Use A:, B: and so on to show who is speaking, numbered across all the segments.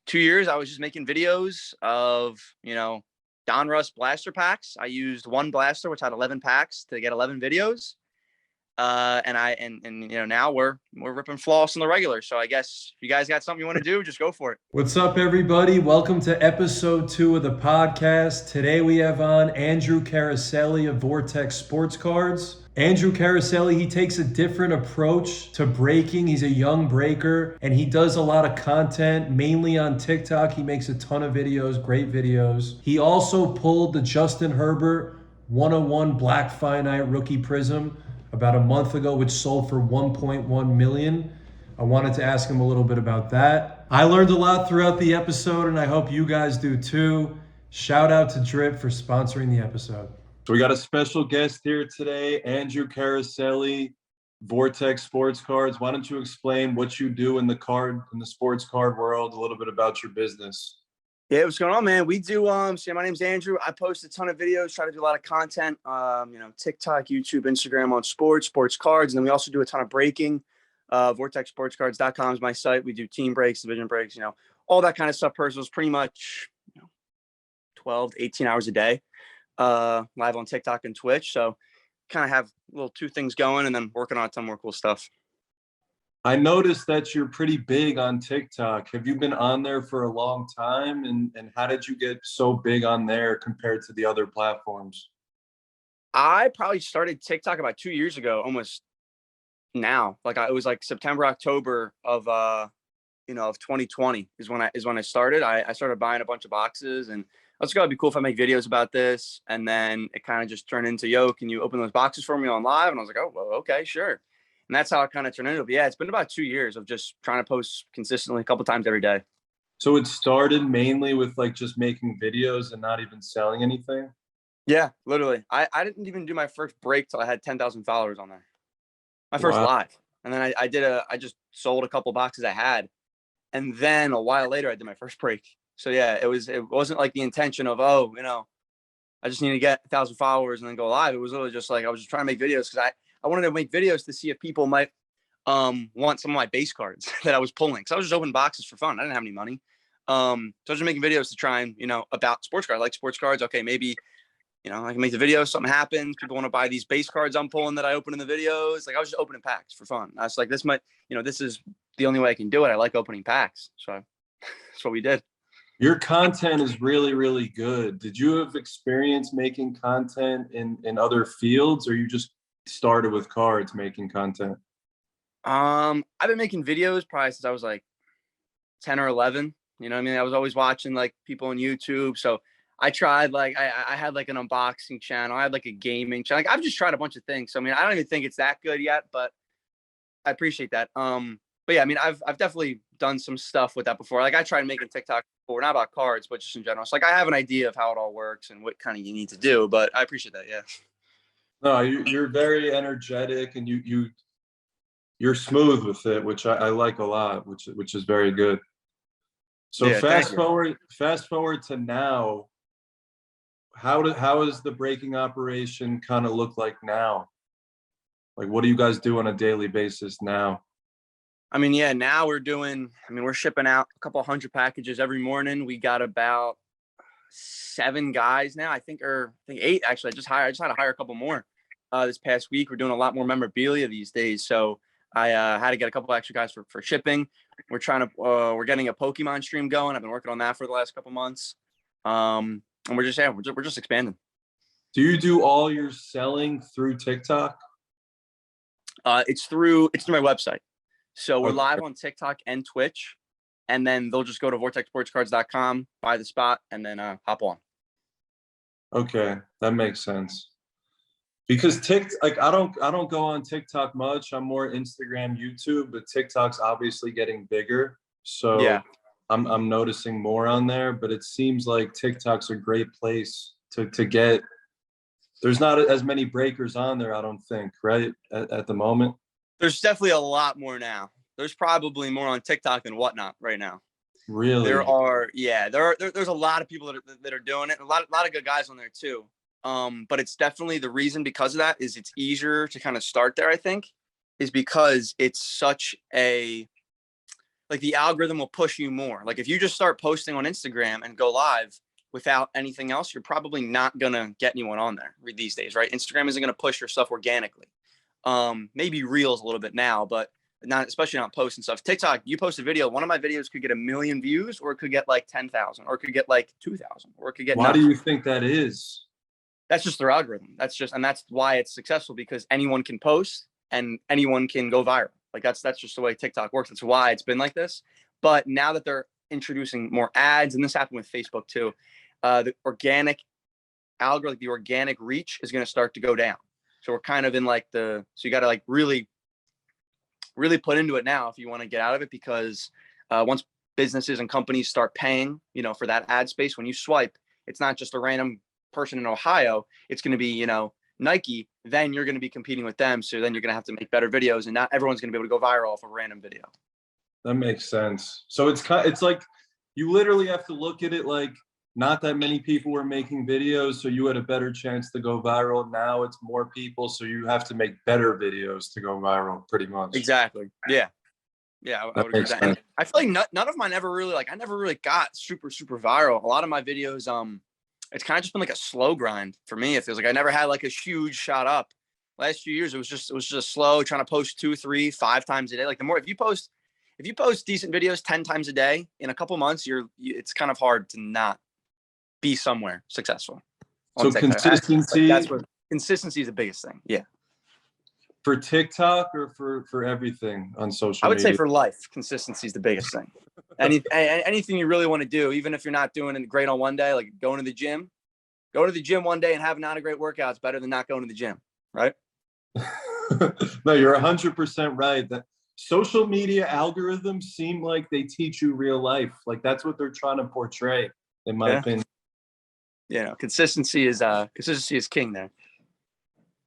A: 2 years, I was just making videos of, Donruss blaster packs. I used one blaster, which had 11 packs to get 11 videos. Now we're ripping floss on the regular. So I guess if you guys got something you want to do, just go for it.
B: What's up, everybody? Welcome to episode 2 of the podcast. Today we have on Andrew Caroselli of Vortex Sports Cards. Andrew Caroselli, he takes a different approach to breaking. He's a young breaker, and he does a lot of content, mainly on TikTok. He makes a ton of videos, great videos. He also pulled the Justin Herbert 101 Black Finite Rookie Prism about a month ago, which sold for $1.1 million. I wanted to ask him a little bit about that. I learned a lot throughout the episode, and I hope you guys do too. Shout out to Drip for sponsoring the episode.
C: So we got a special guest here today, Andrew Caroselli, Vortex Sports Cards. Why don't you explain what you do in the sports card world, a little bit about your business?
A: Yeah, what's going on, man? We do, my name's Andrew. I post a ton of videos, try to do a lot of content, TikTok, YouTube, Instagram on sports cards. And then we also do a ton of breaking. VortexSportsCards.com is my site. We do team breaks, division breaks, all that kind of stuff. Personals pretty much, 12 to 18 hours a day, live on TikTok and Twitch. So kind of have little two things going and then working on a ton more cool stuff.
C: I noticed that you're pretty big on TikTok. Have you been on there for a long time? And how did you get so big on there compared to the other platforms?
A: I probably started TikTok about 2 years ago, almost now. It was like September, October of 2020 is when I started. I started buying a bunch of boxes and I was like, it'd be cool if I make videos about this. And then it kind of just turned into, can you open those boxes for me on live? And I was like, oh, well, okay, sure. And that's how it kind of turned into. But yeah, it's been about 2 years of just trying to post consistently a couple times every day.
C: So it started mainly with just making videos and not even selling anything?
A: Yeah, literally. I didn't even do my first break till I had 10,000 followers on there. My first live. And then I just sold a couple boxes I had. And then a while later I did my first break. So yeah, it wasn't like the intention of, I just need to get 1,000 followers and then go live. It was literally just like, I was just trying to make videos because I wanted to make videos to see if people might want some of my base cards that I was pulling. So I was just opening boxes for fun. I didn't have any money. So I was just making videos to try and, about sports cards. I like sports cards. Okay, maybe, I can make the video, something happens. People want to buy these base cards I'm pulling that I open in the videos. I was just opening packs for fun. I was like, this is the only way I can do it. I like opening packs. So that's what we did.
C: Your content is really, really good. Did you have experience making content in other fields, or you just started with cards making content?
A: I've been making videos probably since I was like 10 or 11. I was always watching people on YouTube. So I tried I had an unboxing channel. I had a gaming channel. I've just tried a bunch of things. So I don't even think it's that good yet, but I appreciate that. But yeah, I've definitely done some stuff with that before. I tried making TikTok before, not about cards, but just in general. So I have an idea of how it all works and what kind of you need to do, but I appreciate that. Yeah.
C: No, you're very energetic and you're smooth with it, which I like a lot, which is very good. So
A: yeah,
C: fast forward to now. How is the breaking operation kind of look like now? What do you guys do on a daily basis now?
A: Now we're shipping out a couple 100 packages every morning. We got about 7 guys now, I think 8 actually. I just had to hire a couple more this past week. We're doing a lot more memorabilia these days, so I had to get a couple extra guys for shipping. We're getting a Pokemon stream going. I've been working on that for the last couple months, and we're just expanding.
C: Do you do all your selling through TikTok?
A: It's through my website. So we're live on TikTok and Twitch, and then they'll just go to VortexSportsCards.com, buy the spot, and then hop on.
C: Okay, that makes sense. Because I don't go on TikTok much. I'm more Instagram, YouTube, but TikTok's obviously getting bigger. So yeah. I'm noticing more on there, but it seems like TikTok's a great place to get. There's not as many breakers on there, I don't think, right? At the moment.
A: There's definitely a lot more now. There's probably more on TikTok than whatnot right now.
C: Really?
A: There's a lot of people that are doing it. A lot of good guys on there too. But it's definitely the reason because of that is it's easier to kind of start there, I think, is because it's such a like the algorithm will push you more. Like if you just start posting on Instagram and go live without anything else, you're probably not gonna get anyone on there these days, right? Instagram isn't gonna push your stuff organically. Maybe Reels a little bit now, but not, especially not posts and stuff. TikTok, you post a video, one of my videos could get 1 million views, or it could get like 10,000, or it could get like 2,000, or it could get
C: Why
A: nothing.
C: do you think that is?
A: That's just their algorithm. And that's why it's successful, because anyone can post and anyone can go viral. Like that's just the way TikTok works. That's why it's been like this. But now that they're introducing more ads, and this happened with Facebook too, the organic algorithm, the organic reach is going to start to go down. So we're kind of in like so you got to like really put into it now if you want to get out of it, because once businesses and companies start paying, for that ad space, when you swipe, it's not just a random person in Ohio. It's going to be, Nike. Then you're going to be competing with them. So then you're going to have to make better videos, and not everyone's going to be able to go viral off a random video.
C: That makes sense. So it's like you literally have to look at it like not that many people were making videos, so you had a better chance to go viral. Now it's more people, so you have to make better videos to go viral, pretty much.
A: Exactly. Yeah. Yeah, I would agree with that. And I feel like none of mine ever really, I never really got super, super viral. A lot of my videos, it's kind of just been like a slow grind for me. It feels like I never had like a huge shot up. Last few years, it was just slow, trying to post 2, 3, 5 times a day. Like if you post decent videos 10 times a day in a couple months, it's kind of hard to not be somewhere successful.
C: So consistency.
A: That's where consistency is the biggest thing. Yeah.
C: For TikTok or for everything on social media?
A: I would say for life, consistency is the biggest thing. Anything you really want to do, even if you're not doing it great on one day, like going to the gym one day and having not a great workout is better than not going to the gym, right?
C: No, you're 100% right. That social media algorithms seem like they teach you real life. Like that's what they're trying to portray, in my opinion.
A: Consistency is king there.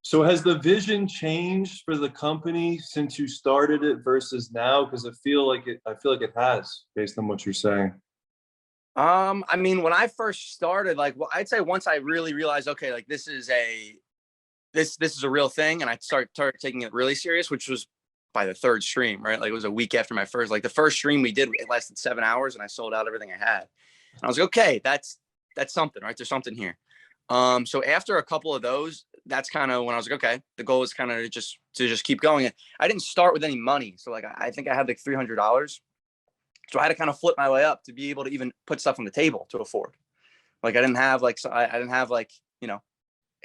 C: So has the vision changed for the company since you started it versus now? Because I feel like it has, based on what you're saying.
A: I mean, when I first started, I'd say once I really realized, okay, like this is a real thing, and I started taking it really serious, which was by the 3rd stream, right? Like it was a week after my first, the first stream we did, it lasted 7 hours, and I sold out everything I had. And I was like, okay, that's something, right? There's something here. So after a couple of those, that's kind of when I was like, okay, the goal is kind of to just keep going. And I didn't start with any money. So I think I had like $300. So I had to kind of flip my way up to be able to even put stuff on the table to afford. Like I didn't have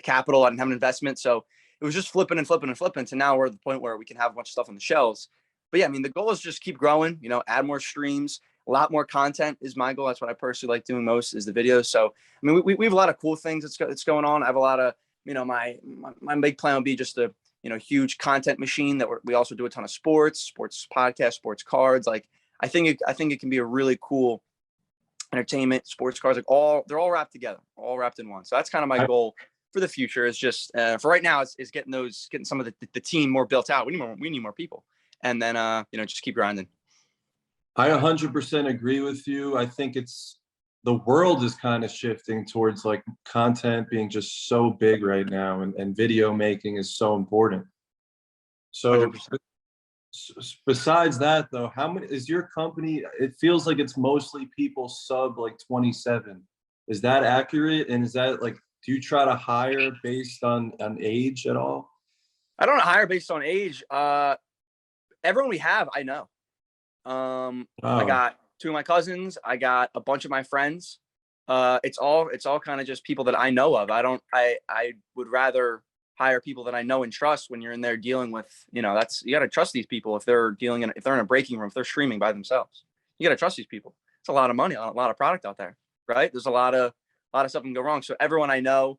A: capital. I didn't have an investment. So it was just flipping and flipping and flipping to now we're at the point where we can have a bunch of stuff on the shelves. But yeah, I mean, the goal is just keep growing, add more streams. A lot more content is my goal. That's what I personally like doing most, is the videos. So, I mean, we have a lot of cool things that's going on. I have a lot of, my big plan would be just a, huge content machine that we also do a ton of sports podcasts, sports cards. Like, I think it can be a really cool entertainment, sports cards, they're all wrapped together, all wrapped in one. So that's kind of my goal for the future, is just, for right now, is getting some of the team more built out. We need more people. And then, just keep grinding.
C: I 100% agree with you. I think the world is kind of shifting towards like content being just so big right now, and video making is so important. So 100%. Besides that though, how many is your company? It feels like it's mostly people sub like 27. Is that accurate? And is that do you try to hire based on age at all?
A: I don't hire based on age. Everyone we have, I know. I got 2 of my cousins. I got a bunch of my friends. It's all kind of just people that I know of. I would rather hire people that I know and trust when you're in there dealing with, you got to trust these people. If they're in a breaking room, if they're streaming by themselves, you got to trust these people. It's a lot of money, a lot of product out there, right? There's a lot of stuff can go wrong. So everyone I know,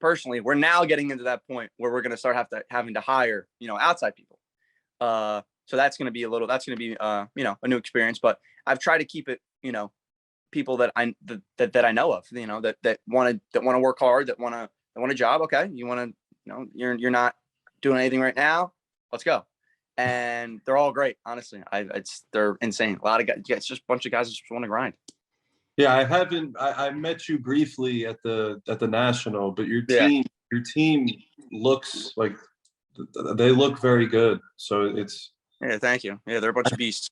A: personally, we're now getting into that point where we're going to start having to hire, outside people. So that's going to be a new experience, but I've tried to keep it, people that I know of, that want to work hard, that want a job. Okay. You want to, you're not doing anything right now. Let's go. And they're all great. Honestly. They're insane. A lot of guys. Yeah, it's just a bunch of guys that just want to grind.
C: Yeah. I met you briefly at the national, but your team looks like they look very good. So
A: Yeah, thank you. Yeah, they're a bunch of beasts.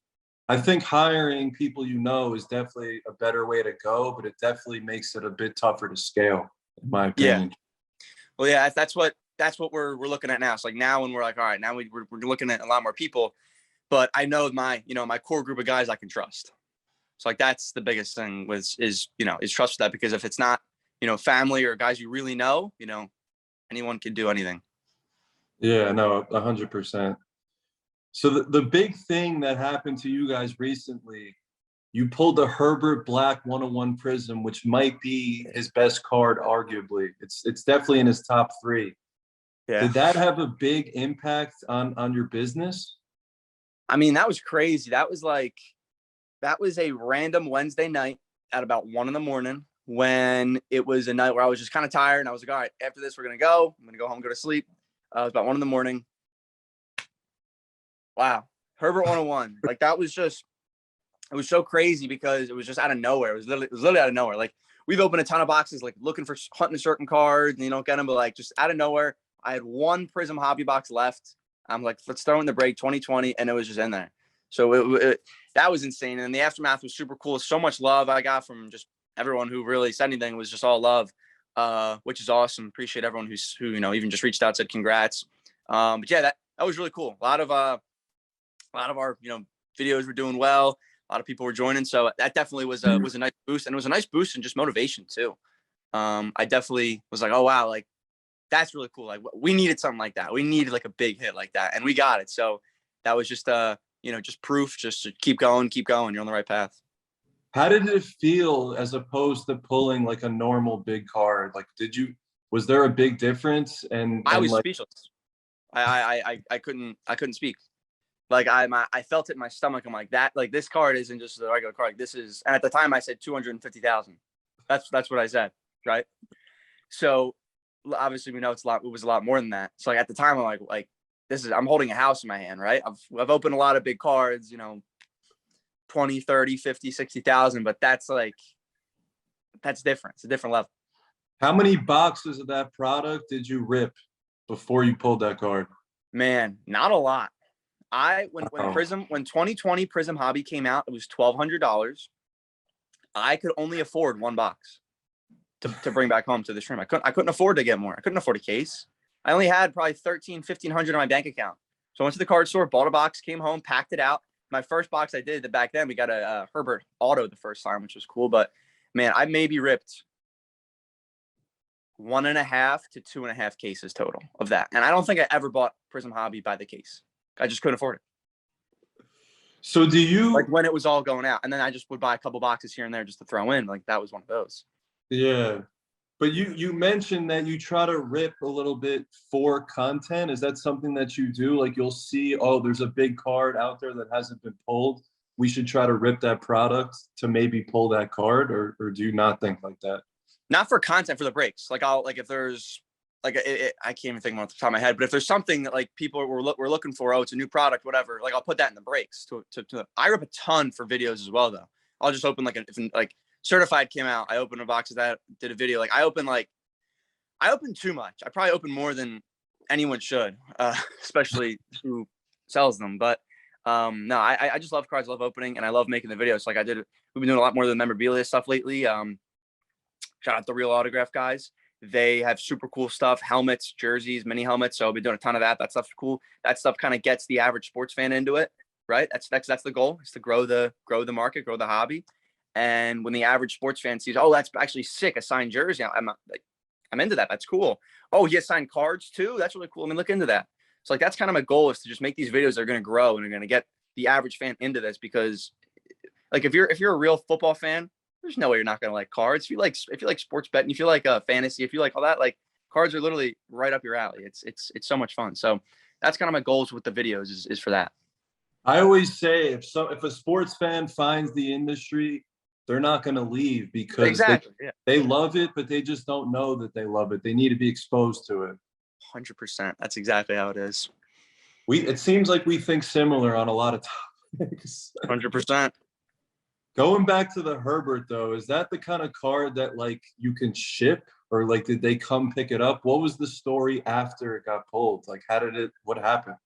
C: I think hiring people is definitely a better way to go, but it definitely makes it a bit tougher to scale, in my
A: Yeah.
C: opinion.
A: Well, yeah, that's what we're looking at now. It's like now when we're like, all right, now we're looking at a lot more people, but I know my core group of guys I can trust. So like that's the biggest thing is trust for that, because if it's not, family or guys you really know, anyone can do anything.
C: Yeah, no, 100%. So the big thing that happened to you guys recently, you pulled the Herbert Black 101 Prism, which might be his best card, arguably. It's definitely in his top 3.
A: Yeah.
C: Did that have a big impact on your business?
A: I mean, that was crazy. That was a random Wednesday night at about 1 a.m, when it was a night where I was just kind of tired, and I was like, all right, after this, we're going to go. I'm going to go home, go to sleep. It was about 1 a.m. Wow. Herbert 101. Like that was just, it was so crazy because it was just out of nowhere. It was literally out of nowhere. Like we've opened a ton of boxes, like looking for hunting certain cards, and you don't get them, but like just out of nowhere, I had one Prism hobby box left. I'm like, let's throw in the break 2020, and it was just in there. So that was insane. And the aftermath was super cool. So much love I got from just everyone who really said anything. It was just all love, which is awesome. Appreciate everyone who even just reached out, said congrats. But yeah, that was really cool. A lot of our videos were doing well. A lot of people were joining, so that definitely was a nice boost, and it was a nice boost in just motivation too. I definitely was like, oh wow, like that's really cool. Like we needed something like that. We needed like a big hit like that, and we got it. So that was just just proof, just to keep going. You're on the right path.
C: How did it feel as opposed to pulling like a normal big card? Like, was there a big difference?
A: I was
C: like,
A: speechless. I couldn't speak. Like I felt it in my stomach. I'm like that. Like this card isn't just a regular card. Like this is. And at the time, I said 250,000. That's what I said, right? So obviously we know it was a lot more than that. So like at the time, I'm like I'm holding a house in my hand, right? I've opened a lot of big cards, 20, 30, 50, 60,000, but that's different. It's a different level.
C: how many boxes of that product did you rip before you pulled that card?
A: Man, not a lot. When 2020 Prism Hobby came out, it was $1,200. I could only afford one box to bring back home to the stream. I couldn't afford to get more. I couldn't afford a case. I only had probably 1,300 in my bank account. So I went to the card store, bought a box, came home, packed it out. My first box I did back then, we got a Herbert Auto the first time, which was cool. But man, I maybe ripped 1.5 to 2.5 cases total of that. And I don't think I ever bought Prism Hobby by the case. I just couldn't afford it.
C: So do you
A: like when it was all going out, and then I just would buy a couple boxes here and there just to throw in. Like that was one of those.
C: Yeah. But you mentioned that you try to rip a little bit for content. Is that something that you do? Like you'll see, oh, there's a big card out there that hasn't been pulled. We should try to rip that product to maybe pull that card, or do you not think like that?
A: Not for content, for the breaks. Like if there's I can't even think off the top of my head, but if there's something that like people were looking for, oh, it's a new product, whatever, like I'll put that in the breaks. I rip a ton for videos as well, though. I'll just open if Certified came out, I opened a box of that, did a video. Like I open too much. I probably open more than anyone should, especially who sells them. But no, I just love cards, I love opening, and I love making the videos. Like we've been doing a lot more of the memorabilia stuff lately. Shout out the Real Autograph guys. They have super cool stuff, helmets, jerseys, mini helmets. So I've been doing a ton of that. That stuff's cool. That stuff kind of gets the average sports fan into it, right? That's the goal, is to grow the market, grow the hobby. And when the average sports fan sees, oh, that's actually sick, a signed jersey, I'm into that. That's cool. Oh, he has signed cards too. That's really cool. I mean, look into that. So like that's kind of my goal, is to just make these videos that are going to grow and are going to get the average fan into this. Because like if you're a real football fan, there's no way you're not going to like cards. If you like sports betting, if you like fantasy, if you like all that, like cards are literally right up your alley. It's so much fun. So that's kind of my goals with the videos is for that.
C: I always say if a sports fan finds the industry, they're not going to leave, because
A: exactly,
C: they love it, but they just don't know that they love it. They need to be exposed to it.
A: 100%. That's exactly how it is.
C: It seems like we think similar on a lot of topics.
A: 100%.
C: Going back to the Herbert, though, is that the kind of card that like you can ship, or like did they come pick it up? What was the story after it got pulled? Like what happened?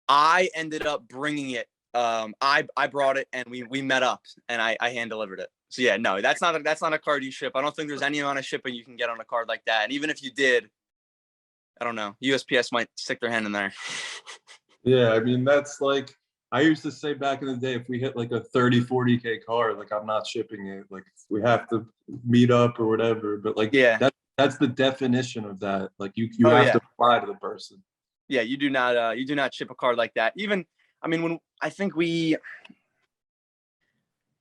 A: I ended up bringing it. I brought it and we met up and I hand delivered it. So yeah, no, that's not a card you ship. I don't think there's any amount of shipping you can get on a card like that. And even if you did, I don't know, USPS might stick their hand in there.
C: Yeah, I mean, that's like, I used to say back in the day, if we hit like a 30, 40K card, like I'm not shipping it. Like we have to meet up or whatever. But like
A: Yeah.
C: that's the definition of that. Like you
A: Oh,
C: have
A: yeah.
C: to apply to the person.
A: Yeah, you do not ship a card like that. Even, I mean, when I think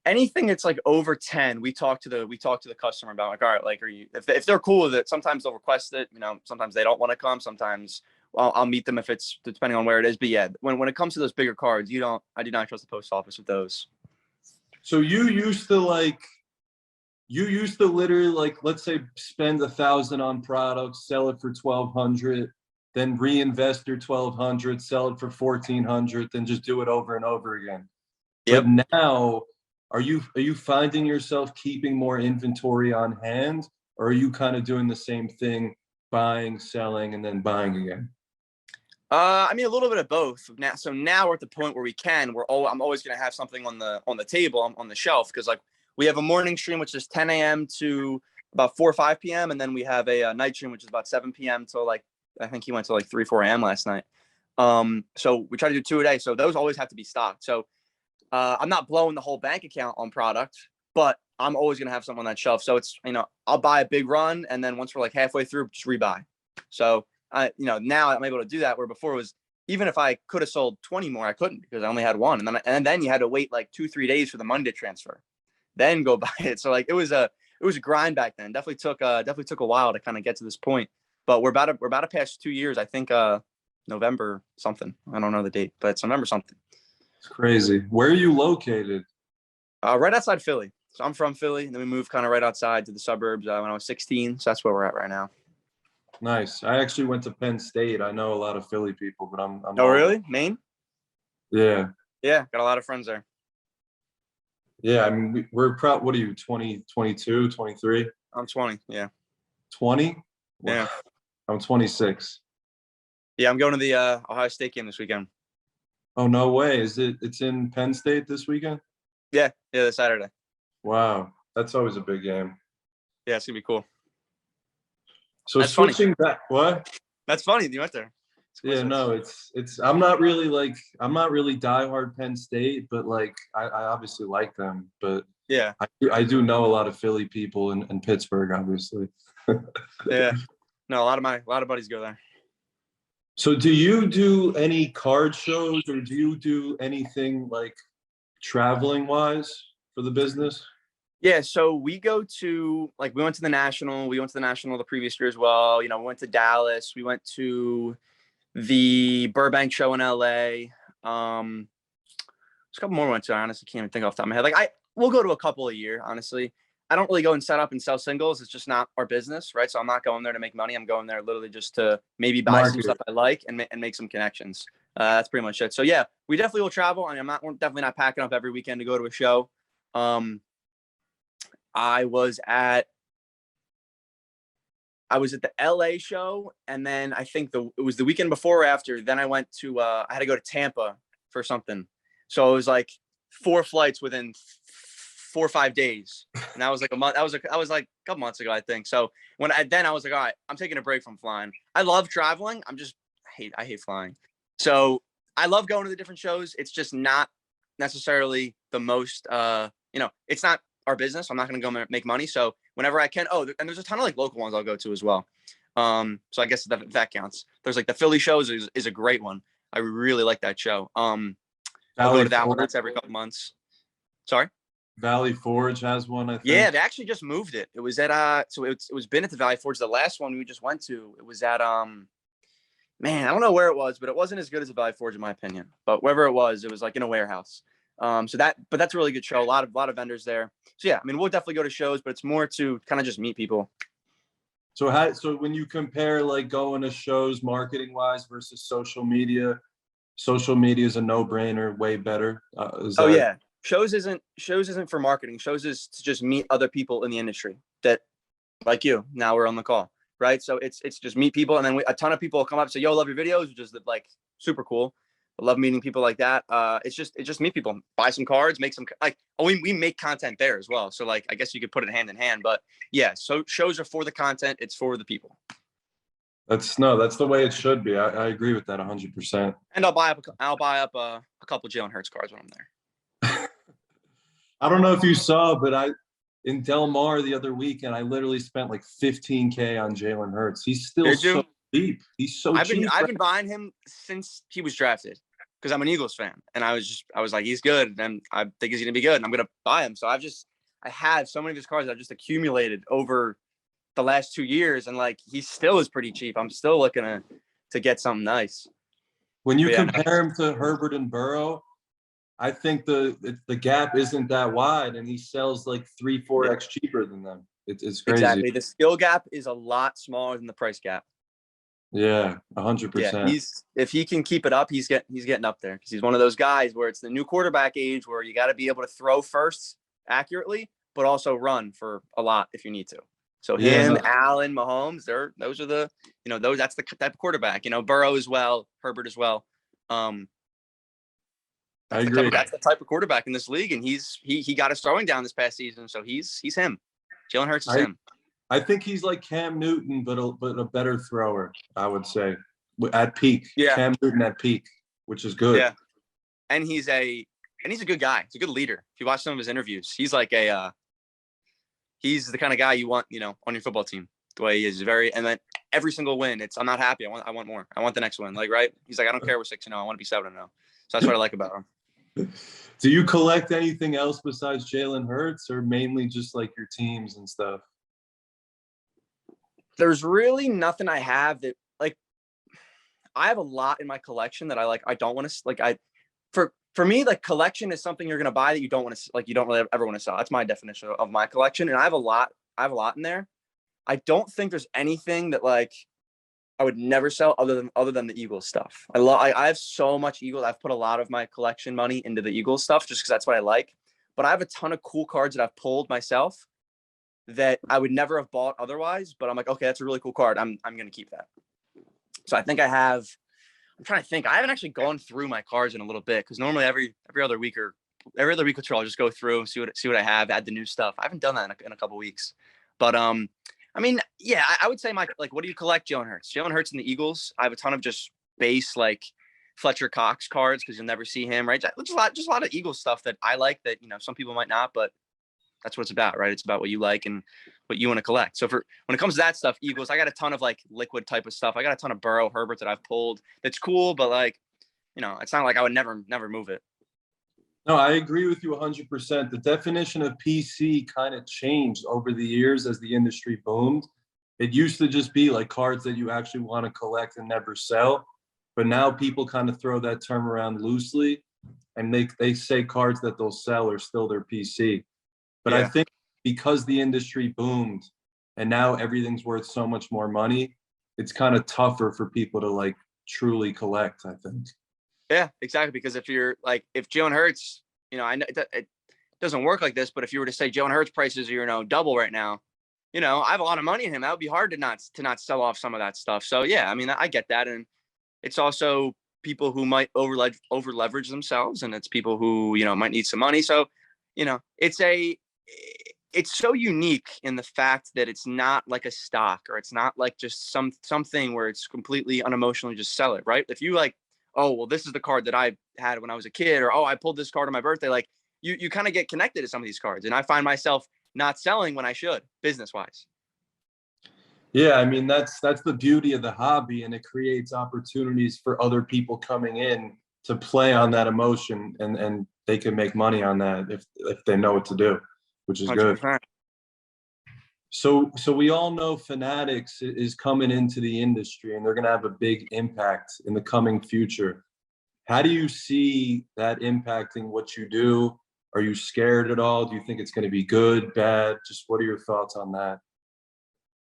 A: anything that's like over 10, we talk to the customer about, like, all right, like, are you, if they're cool with it, sometimes they'll request it, you know, sometimes they don't want to come, sometimes I'll meet them if it's depending on where it is. But yeah, when it comes to those bigger cards, I do not trust the post office with those.
C: So you used to literally, like, let's say spend 1,000 on products, sell it for 1,200, then reinvest your 1,200, sell it for 1,400, then just do it over and over again.
A: Yep.
C: But now, are you finding yourself keeping more inventory on hand, or are you kind of doing the same thing, buying, selling, and then buying again?
A: I mean, a little bit of both. Now we're at the point where I'm always going to have something on the table, on the shelf, because like we have a morning stream which is 10 a.m. to about 4 or 5 p.m. and then we have a night stream which is about 7 p.m. till like, I think he went to like 3, 4 a.m. last night. So we try to do 2 a day. So those always have to be stocked. So I'm not blowing the whole bank account on product, but I'm always going to have something on that shelf. So it's, you know, I'll buy a big run and then once we're like halfway through, just rebuy. So now I'm able to do that, where before it was, even if I could have sold 20 more, I couldn't because I only had one. And then you had to wait like 2-3 days for the money to transfer, then go buy it. So like it was a grind back then. Definitely took a while to kind of get to this point, but we're about to pass 2 years. I think November something. I don't know the date, but it's November something.
C: It's crazy. Where are you located?
A: Right outside Philly. So I'm from Philly, and then we moved kind of right outside to the suburbs when I was 16. So that's where we're at right now.
C: Nice. I actually went to Penn State. I know a lot of Philly people, but I'm
A: Oh, really? Maine?
C: Yeah.
A: Yeah, got a lot of friends there.
C: Yeah, I mean, we're probably, what are you, 20, 22, 23?
A: I'm 20, yeah.
C: 20?
A: Yeah.
C: I'm 26.
A: Yeah, I'm going to the Ohio State game this weekend.
C: Oh, no way. It's in Penn State this weekend?
A: Yeah, this Saturday.
C: Wow. That's always a big game.
A: Yeah, it's going to be cool.
C: So
A: That's
C: switching
A: funny.
C: back, what?
A: That's funny. You went there.
C: Yeah, no, it's I'm not really diehard Penn State, but like I obviously like them, but
A: Yeah.
C: I do know a lot of Philly people in Pittsburgh, obviously.
A: Yeah. No, a lot of buddies go there.
C: So do you do any card shows, or do you do anything like traveling wise for the business?
A: Yeah, so we went to the National. We went to the National the previous year as well. You know, we went to Dallas. We went to the Burbank show in LA. There's a couple more we went to. I honestly can't even think off the top of my head. Like we'll go to a couple a year, honestly. I don't really go and set up and sell singles. It's just not our business, right? So I'm not going there to make money. I'm going there literally just to maybe buy some stuff I like and make some connections. That's pretty much it. So yeah, we definitely will travel. I mean, we're definitely not packing up every weekend to go to a show. I was at the LA show, and then I think it was the weekend before or after. Then I went to I had to go to Tampa for something. So it was like 4 flights within 4 or 5 days, and that was like a month. That was like a couple months ago, I think. So I was like, all right, I'm taking a break from flying. I love traveling. I hate flying. So I love going to the different shows. It's just not necessarily the most. It's not our business. I'm not going to go make money. So whenever I can, and there's a ton of like local ones I'll go to as well. So I guess that counts. There's like the Philly shows is a great one. I really like that show. I'll go to that one. That's every couple months. Sorry.
C: Valley Forge has one, I think.
A: Yeah, they actually just moved it. It was at so it was been at the Valley Forge. The last one we just went to, it was at man, I don't know where it was, but it wasn't as good as the Valley Forge in my opinion. But wherever it was like in a warehouse. But that's a really good show. A lot of vendors there. So yeah, I mean, we'll definitely go to shows, but it's more to kind of just meet people.
C: So when you compare like going to shows marketing wise versus social media is a no-brainer, way better.
A: Yeah. Shows isn't for marketing. Shows is to just meet other people in the industry that, like you. Now we're on the call, right? So it's just meet people, and then a ton of people will come up and say, "Yo, love your videos," which is like super cool. I love meeting people like that. It's just meet people, buy some cards, make some like. Oh, we make content there as well. So like, I guess you could put it hand in hand. But yeah, so shows are for the content. It's for the people.
C: That's the way it should be. I agree with that 100%.
A: And I'll buy up a couple Jalen Hurts cards when I'm there.
C: I don't know if you saw, but in Del Mar the other weekend, I literally spent like $15K on Jalen Hurts. He's still so cheap. He's so cheap.
A: I've been buying him since he was drafted because I'm an Eagles fan, and I was like, he's good, and I think he's gonna be good, and I'm gonna buy him. So I had so many of his cards that I've just accumulated over the last 2 years, and like he still is pretty cheap. I'm still looking to get something nice.
C: When you compare him to Herbert and Burrow, I think the gap isn't that wide, and he sells like 3-4x cheaper than them. It's crazy.
A: Exactly. The skill gap is a lot smaller than the price gap.
C: Yeah, 100%.
A: Yeah, if he can keep it up, he's getting up there because he's one of those guys where it's the new quarterback age where you got to be able to throw first accurately, but also run for a lot if you need to. So him, Allen, Mahomes, those are the that's the type of quarterback. Burrow as well, Herbert as well.
C: I agree.
A: That's the type of quarterback in this league, and he got us throwing down this past season, so he's him. Jalen Hurts is him.
C: I think he's like Cam Newton, but a better thrower, I would say, at peak.
A: Yeah.
C: Cam Newton at peak, which is good.
A: Yeah, and he's a good guy. He's a good leader. If you watch some of his interviews, he's like he's the kind of guy you want, on your football team. The way he is and then every single win, I'm not happy. I want more. I want the next win. Like, right? He's like, I don't care. We're 6-0. I want to be 7-0. So that's what I like about him.
C: Do you collect anything else besides Jalen Hurts, or mainly just like your teams and stuff?
A: There's really nothing I have that like. I have a lot in my collection that I like. I don't want to for me, like collection is something you're gonna buy that you don't want to like. You don't really ever want to sell. That's my definition of my collection, and I have a lot in there. I don't think there's anything that like I would never sell other than the Eagles stuff. I have so much Eagles. I've put a lot of my collection money into the Eagles stuff just because that's what I like. But I have a ton of cool cards that I've pulled myself that I would never have bought otherwise. But I'm like, okay, that's a really cool card. I'm gonna keep that. So I think I have. I'm trying to think. I haven't actually gone through my cards in a little bit because normally every other week or two I'll just go through, see what I have, add the new stuff. I haven't done that in a couple weeks, but I mean, yeah, I would say what do you collect? Jalen Hurts. Jalen Hurts and the Eagles. I have a ton of just base like Fletcher Cox cards because you'll never see him, right? Just a lot of Eagles stuff that I like that some people might not, but that's what it's about, right? It's about what you like and what you want to collect. So when it comes to that stuff, Eagles, I got a ton of like liquid type of stuff. I got a ton of Burrow, Herbert that I've pulled. That's cool, but like, it's not like I would never move it.
C: No, I agree with you 100%. The definition of PC kind of changed over the years as the industry boomed. It used to just be like cards that you actually want to collect and never sell. But now people kind of throw that term around loosely, and they say cards that they'll sell are still their PC. But I think because the industry boomed and now everything's worth so much more money, it's kind of tougher for people to like truly collect, I think.
A: Yeah, exactly. Because if Jalen Hurts, I know it doesn't work like this, but if you were to say Jalen Hurts prices are, double right now, I have a lot of money in him. That would be hard to not sell off some of that stuff. So yeah, I mean, I get that. And it's also people who might over leverage themselves, and it's people who, might need some money. So, it's so unique in the fact that it's not like a stock, or it's not like just something where it's completely unemotionally just sell it, right? If you like, oh, well, this is the card that I had when I was a kid, or, oh, I pulled this card on my birthday. Like you kind of get connected to some of these cards. And I find myself not selling when I should, business wise.
C: Yeah. I mean, that's the beauty of the hobby, and it creates opportunities for other people coming in to play on that emotion, and they can make money on that if they know what to do, which is 100%. Good. So we all know Fanatics is coming into the industry, and they're going to have a big impact in the coming future. How do you see that impacting what you do? Are you scared at all? Do you think it's going to be good, bad? Just what are your thoughts on that?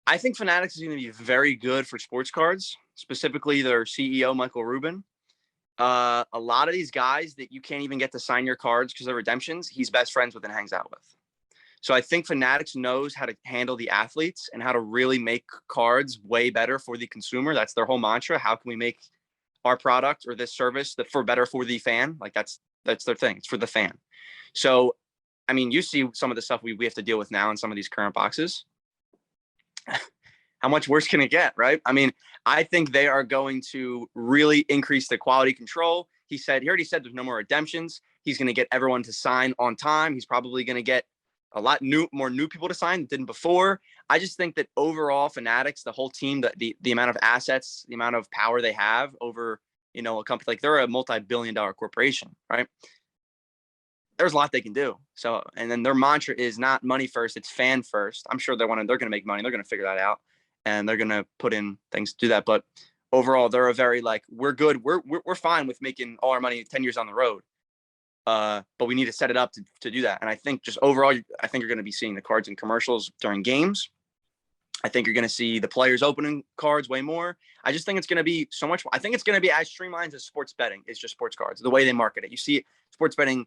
A: I think Fanatics is going to be very good for sports cards, specifically their CEO, Michael Rubin. A lot of these guys that you can't even get to sign your cards because of redemptions, he's best friends with and hangs out with. So I think Fanatics knows how to handle the athletes and how to really make cards way better for the consumer. That's their whole mantra. How can we make our product or this service that for better for the fan. Like that's their thing. It's for the fan. So, I mean, you see some of the stuff we have to deal with now in some of these current boxes. How much worse can it get, right? I mean, I think they are going to really increase the quality control. He already said there's no more redemptions. He's going to get everyone to sign on time. He's probably going to get a lot more new people to sign than didn't before. I just think that overall Fanatics, the whole team, the amount of assets, the amount of power they have over, a company, like they're a multi-billion-dollar corporation, right? There's a lot they can do. So, and then their mantra is not money first, it's fan first. I'm sure they're going to make money. They're going to figure that out and they're going to put in things to do that. But overall, they're a very we're good. We're fine with making all our money 10 years on the road. But we need to set it up to do that. And I think just overall, I think you're going to be seeing the cards in commercials during games. I think you're going to see the players opening cards way more. I just think it's going to be so much. I think it's going to be as streamlined as sports betting is just sports cards, the way they market it. You see sports betting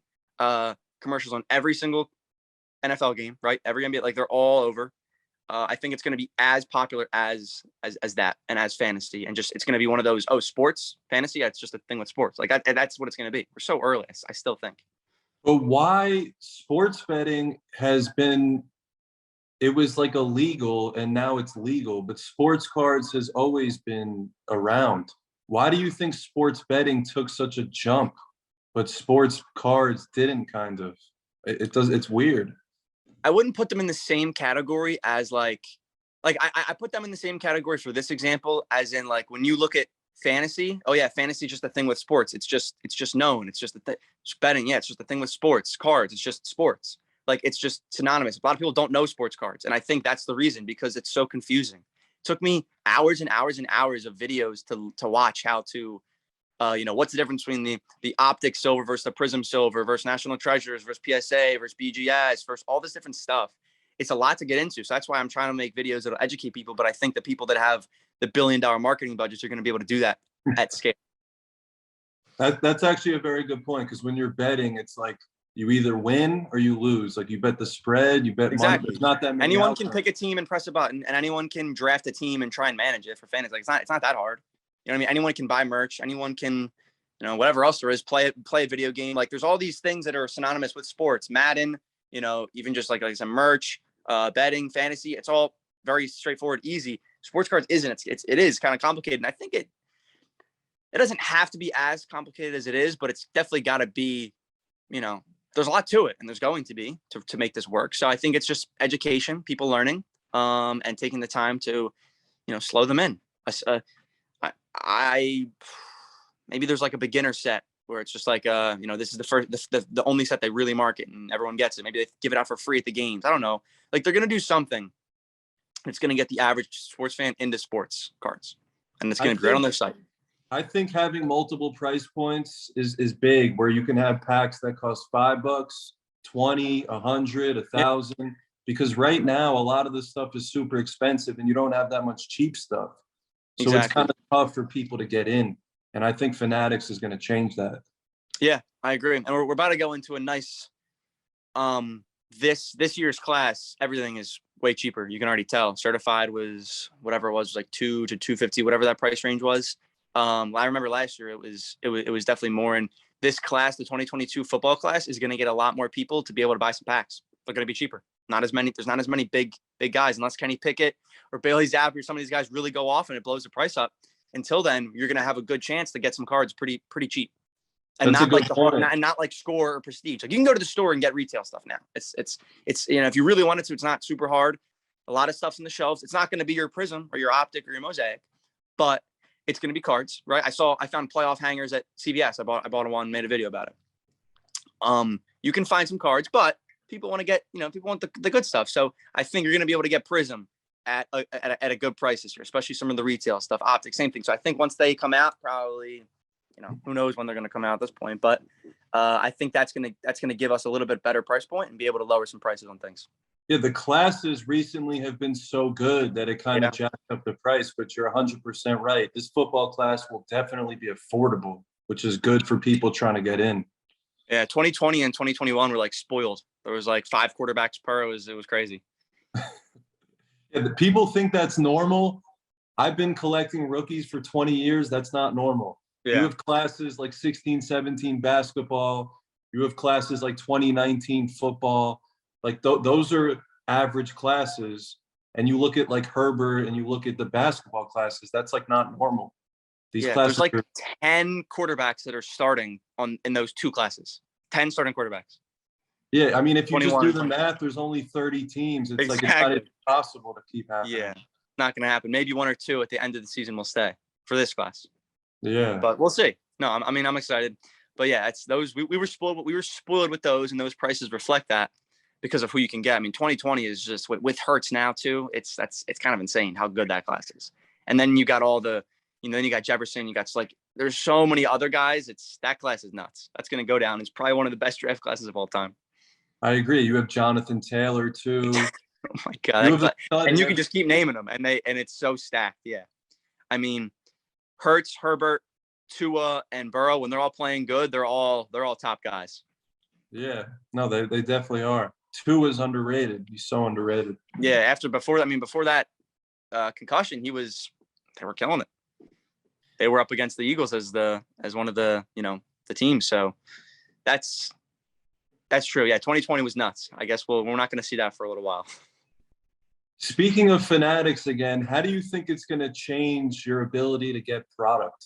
A: commercials on every single NFL game, right? Every NBA, like they're all over. I think it's going to be as popular as that and as fantasy, and just it's going to be one of those sports fantasy. It's just a thing with sports. Like that's what it's going to be. We're so early. I still think.
C: But why sports betting has been? It was like illegal and now it's legal, but sports cards has always been around. Why do you think sports betting took such a jump, but sports cards didn't? Kind of. It does. It's weird.
A: I wouldn't put them in the same category as I put them in the same category for this example, as in like when you look at fantasy. Oh yeah, fantasy is just a thing with sports. It's just known. It's just betting. Yeah, it's just a thing with sports cards. It's just sports. Like it's just synonymous. A lot of people don't know sports cards, and I think that's the reason, because it's so confusing. It took me hours and hours and hours of videos to watch how to. What's the difference between the optic silver versus the prism silver versus national treasures versus PSA versus BGS versus all this different stuff. It's a lot to get into. So that's why I'm trying to make videos that'll educate people. But I think the people that have the $1 billion marketing budgets are going to be able to do that at scale.
C: That's actually a very good point, because when you're betting, it's like you either win or you lose. Like you bet the spread, you bet
A: exactly.
C: money. There's not that many.
A: Anyone can pick a team and press a button, and anyone can draft a team and try and manage it for fantasy. Like it's not that hard. You know what I mean? Anyone can buy merch. Anyone can, whatever else there is, play a video game. Like there's all these things that are synonymous with sports. Madden, even just like some merch, betting, fantasy. It's all very straightforward, easy. Sports cards isn't. It is kind of complicated. And I think it doesn't have to be as complicated as it is, but it's definitely got to be, there's a lot to it, and there's going to be to make this work. So I think it's just education, people learning, and taking the time to, slow them in. I maybe there's like a beginner set where it's just like this is the only set they really market and everyone gets it. Maybe they give it out for free at the games. I don't know. Like they're gonna do something that's gonna get the average sports fan into sports cards, and it's gonna be right on their site.
C: I think having multiple price points is big, where you can have packs that cost $5, 20, 100, 1,000. Because right now a lot of this stuff is super expensive, and you don't have that much cheap stuff. So exactly. It's kind of tough for people to get in. And I think Fanatics is going to change that.
A: Yeah, I agree. And we're about to go into a nice, this year's class, everything is way cheaper. You can already tell. Certified was whatever it was like $200 to $250, whatever that price range was. I remember last year it was definitely more. And this class, the 2022 football class, is going to get a lot more people to be able to buy some packs. They're going to be cheaper. There's not as many big guys, unless Kenny Pickett or Bailey Zappi or some of these guys really go off and it blows the price up. Until then, you're going to have a good chance to get some cards pretty cheap, and
C: that's
A: not like Score or Prestige. Like you can go to the store and get retail stuff now. It's if you really wanted to, it's not super hard. A lot of stuff's in the shelves. It's not going to be your Prism or your Optic or your Mosaic, but it's going to be cards, right? I found playoff hangers at CVS. I bought one, made a video about it. You can find some cards, but people want to get, people want the good stuff. So I think you're going to be able to get Prism at a good price this year, especially some of the retail stuff. Optic, same thing. So I think once they come out, probably, who knows when they're going to come out at this point, but I think that's going to give us a little bit better price point and be able to lower some prices on things.
C: Yeah, the classes recently have been so good that it kind of jacked up the price, but you're 100% right. This football class will definitely be affordable, which is good for people trying to get in.
A: Yeah, 2020 and 2021 were like spoiled. There was like 5 quarterbacks per. It was crazy.
C: Yeah, people think that's normal. I've been collecting rookies for 20 years. That's not normal. You
A: Yeah.
C: have classes like 16, 17 basketball. You have classes like 2019 football. Like those are average classes. And you look at like Herbert and you look at the basketball classes, that's like not normal. These
A: Yeah. There's
C: classes
A: like
C: are,
A: 10 quarterbacks that are starting in those 2 classes. 10 starting quarterbacks.
C: yeah, I mean, if you just
A: 21
C: do
A: and
C: the
A: 20.
C: math, there's only 30 teams. It's like it's not
A: Exactly.
C: even possible to keep happening.
A: Yeah. Not going to happen. Maybe 1 or 2 at the end of the season will stay for this class.
C: Yeah.
A: But we'll see. No, I mean, I'm excited. But yeah, it's those we were spoiled. We were spoiled with those, and those prices reflect that because of who you can get. I mean, 2020 is just with Hertz now too. It's kind of insane how good that class is. And then you got all the, then you got Jefferson. You got like there's so many other guys. That class is nuts. That's going to go down. It's probably one of the best draft classes of all time.
C: I agree. You have Jonathan Taylor too.
A: Oh my god!
C: You have a stud
A: And
C: in
A: you can just keep naming them, and it's so stacked. Yeah, I mean, Hertz, Herbert, Tua, and Burrow, when they're all playing good, they're all top guys.
C: Yeah, no, they definitely are. Tua is underrated. He's so underrated.
A: Yeah, before that concussion, they were killing it. They were up against the Eagles as one of the the teams. So that's true. Yeah, 2020 was nuts. I guess we're not going to see that for a little while.
C: Speaking of Fanatics again, how do you think it's going to change your ability to get product?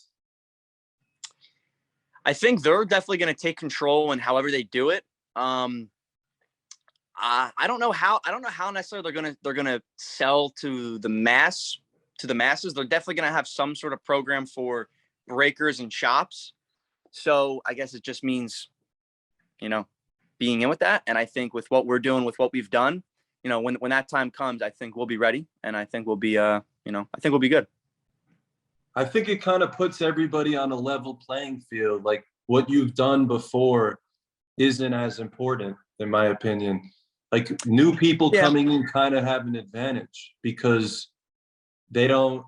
A: I think they're definitely going to take control in however they do it. I don't know how necessarily they're gonna sell to the masses. They're definitely going to have some sort of program for breakers and shops. So I guess it just means, being in with that. And I think with what we're doing, with what we've done, when that time comes, I think we'll be ready, and I think we'll be, I think we'll be good.
C: I think it kind of puts everybody on a level playing field. Like what you've done before isn't as important, in my opinion. Like new people coming in kind of have an advantage because they don't.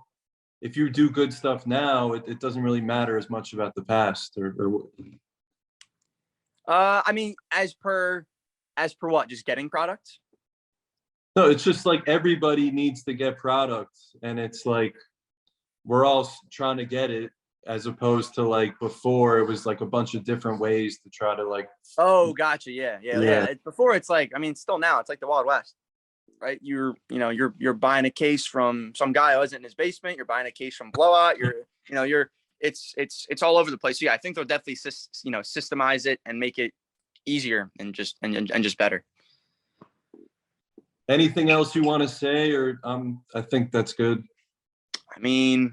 C: If you do good stuff now, it doesn't really matter as much about the past or.
A: I mean, as per what? Just getting product?
C: No, it's just like everybody needs to get product, and it's like we're all trying to get it, as opposed to like before it was like a bunch of different ways to try to like.
A: Oh, gotcha. Yeah. Before it's like, I mean, still now it's like the Wild West, right? You're buying a case from some guy who isn't in his basement. You're buying a case from Blowout. It's all over the place. So yeah, I think they'll definitely systemize it and make it easier and just better.
C: Anything else you want to say, or I think that's good.
A: I mean,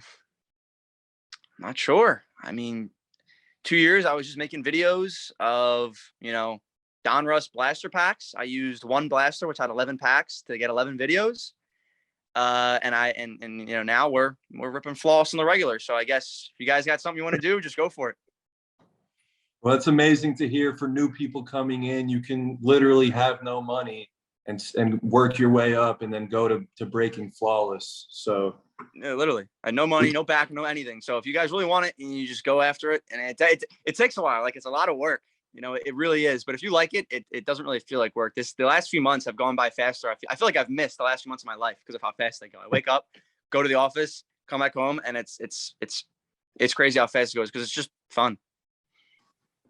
A: I'm not sure. I mean, 2 years I was just making videos of Donruss blaster packs. I used one blaster which had 11 packs to get 11 videos. And now we're ripping floss on the regular. So I guess if you guys got something you want to do, just go for it.
C: Well, it's amazing to hear for new people coming in. You can literally have no money and work your way up and then go to breaking flawless. So
A: yeah, literally, I had no money, no back, no anything. So if you guys really want it, and you just go after it, and it takes a while. Like it's a lot of work. It really is. But if you like it, it doesn't really feel like work. The last few months have gone by faster. I feel like I've missed the last few months of my life because of how fast they go. I wake up, go to the office, come back home, and it's crazy how fast it goes because it's just fun.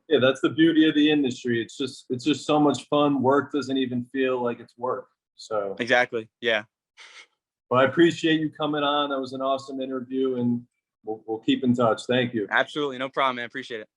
C: Yeah, that's the beauty of the industry. It's just so much fun. Work doesn't even feel like it's work. So
A: exactly, yeah.
C: Well, I appreciate you coming on. That was an awesome interview, and we'll keep in touch. Thank you.
A: Absolutely, no problem, man. Appreciate it.